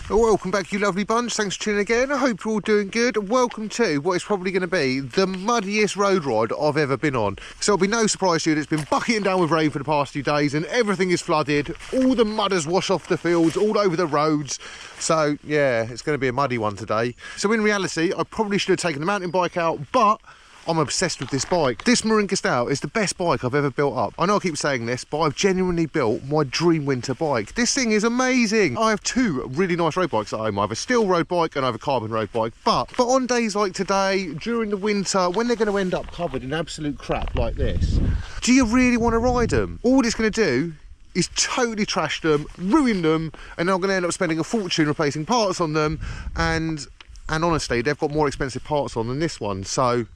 Welcome back, you lovely bunch. Thanks for tuning again. I hope you're all doing good. Welcome to what is probably going to be the muddiest road ride I've ever been on. So it'll be no surprise to you that it's been bucketing down with rain for the past few days and everything is flooded. All the mud has washed off the fields, all over the roads. So yeah, it's going to be a muddy one today. So in reality, I probably should have taken the mountain bike out, but I'm obsessed with this bike. This Marin is the best bike I've ever built up. I know I keep saying this, but I've genuinely built my dream winter bike. This thing is amazing. I have two really nice road bikes at home. I have a steel road bike and I have a carbon road bike. But on days like today, during the winter, when they're going to end up covered in absolute crap like this, do you really want to ride them? All it's going to do is totally trash them, ruin them, and I'm going to end up spending a fortune replacing parts on them. And honestly, they've got more expensive parts on than this one. So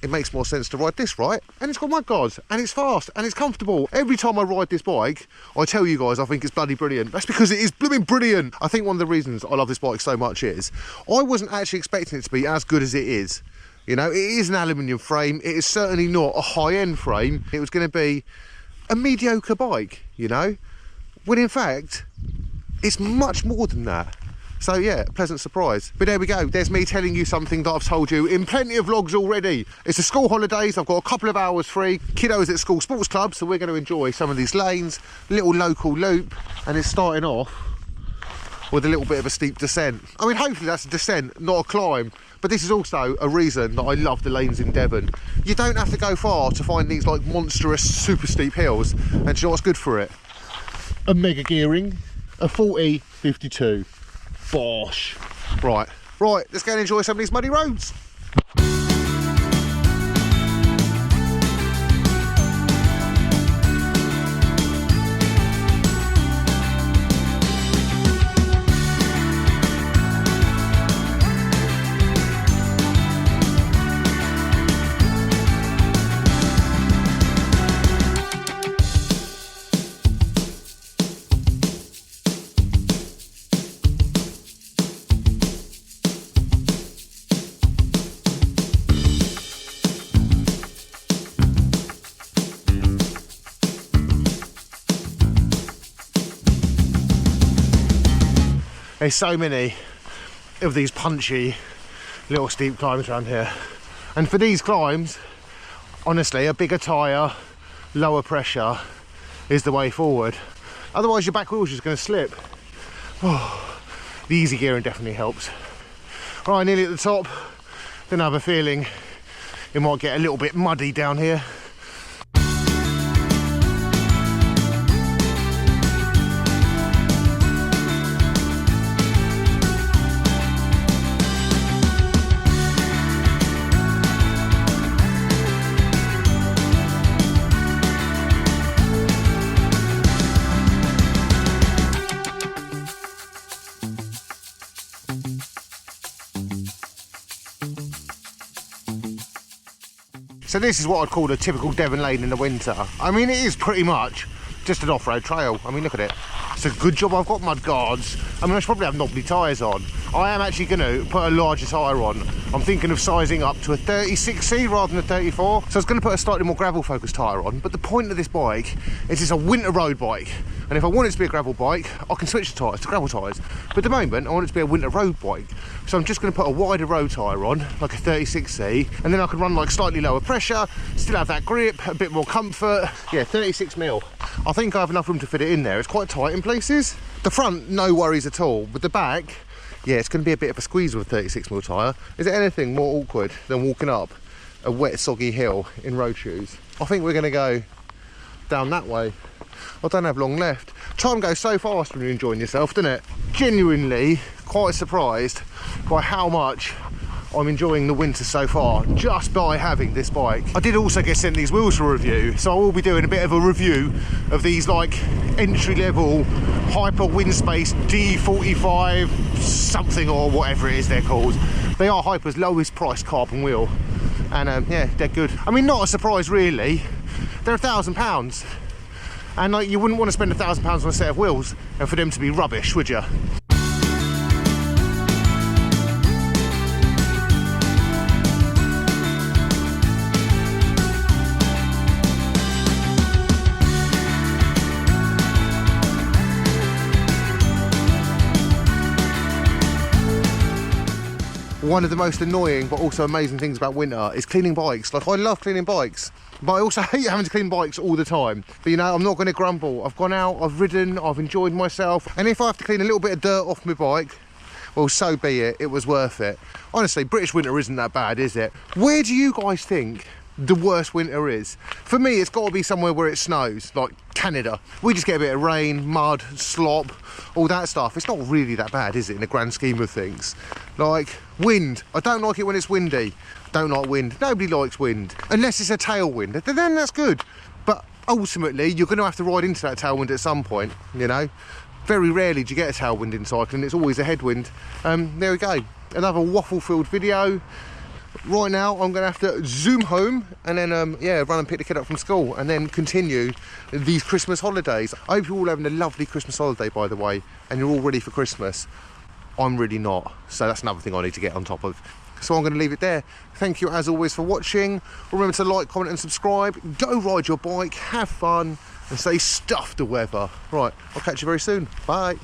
it makes more sense to ride this, right? And it's got mud guards, and it's fast, and it's comfortable. Every time I ride this bike, I tell you guys I think it's bloody brilliant. That's because it is blooming brilliant. I think one of the reasons I love this bike so much is I wasn't actually expecting it to be as good as it is. You know, it is an aluminium frame. It is certainly not a high-end frame. It was going to be a mediocre bike, you know? When in fact, it's much more than that. So yeah, pleasant surprise. But there we go, there's me telling you something that I've told you in plenty of vlogs already. It's the school holidays, I've got a couple of hours free. Kiddos at school sports club, so we're going to enjoy some of these lanes, little local loop, and it's starting off with a little bit of a steep descent. I mean, hopefully that's a descent, not a climb. But this is also a reason that I love the lanes in Devon. You don't have to go far to find these like monstrous, super steep hills. And do you know what's good for it? A mega gearing, a 40-52. Bosh. Right, let's go and enjoy some of these muddy roads. There's so many of these punchy little steep climbs around here, and for these climbs, honestly, a bigger tyre, lower pressure is the way forward. Otherwise your back wheel's just going to slip. Oh, the easy gearing definitely helps. Right, nearly at the top. Then I have a feeling it might get a little bit muddy down here. So this is what I'd call a typical Devon lane in the winter. I mean, it is pretty much just an off-road trail. I mean, look at it. It's a good job I've got mud guards. I mean, I should probably have knobbly tyres on. I am actually going to put a larger tyre on. I'm thinking of sizing up to a 36C rather than a 34. So I was going to put a slightly more gravel focused tyre on. But the point of this bike is it's a winter road bike. And if I want it to be a gravel bike, I can switch the tyres to gravel tyres. But at the moment, I want it to be a winter road bike. So I'm just going to put a wider road tyre on, like a 36C, and then I can run like slightly lower pressure, still have that grip, a bit more comfort. Yeah, 36mm. I think I have enough room to fit it in there. It's quite tight in places. The front, no worries at all. But the back, yeah, it's going to be a bit of a squeeze with a 36mm tyre. Is there anything more awkward than walking up a wet, soggy hill in road shoes? I think we're going to go down that way. I don't have long left. Time goes so fast when you're enjoying yourself, doesn't it? Genuinely quite surprised by how much I'm enjoying the winter so far just by having this bike. I did also get sent these wheels for review, so I will be doing a bit of a review of these like entry-level hyper windspace D45 something or whatever it is they're called. They are Hyper's lowest price carbon wheel, and yeah, they're good. I mean, not a surprise really. They're £1,000. And like, you wouldn't want to spend £1,000 on a set of wheels and for them to be rubbish, would you? one of the most annoying but also amazing things about winter is cleaning bikes. Like, I love cleaning bikes, but I also hate having to clean bikes all the time. But you know, I'm not going to grumble. I've gone out, I've ridden, I've enjoyed myself, and if I have to clean a little bit of dirt off my bike, well, so be it. It was worth it. Honestly, British winter isn't that bad, is it? Where do you guys think the worst winter is? For me, it's got to be somewhere where it snows, like Canada. We just get a bit of rain, mud, slop, all that stuff. It's not really that bad, is it, in the grand scheme of things? Like, wind. I don't like it when it's windy. Don't like wind. Nobody likes wind. Unless it's a tailwind, then that's good. But ultimately, you're going to have to ride into that tailwind at some point, you know? Very rarely do you get a tailwind in cycling. It's always a headwind. There we go. Another waffle-filled video. Right now, I'm going to have to zoom home and then, yeah, run and pick the kid up from school and then continue these Christmas holidays. I hope you're all having a lovely Christmas holiday, by the way, and you're all ready for Christmas. I'm really not, so that's another thing I need to get on top of. So I'm going to leave it there. Thank you, as always, for watching. Remember to like, comment and subscribe. Go ride your bike, have fun, and stay stuffed the weather. Right, I'll catch you very soon. Bye.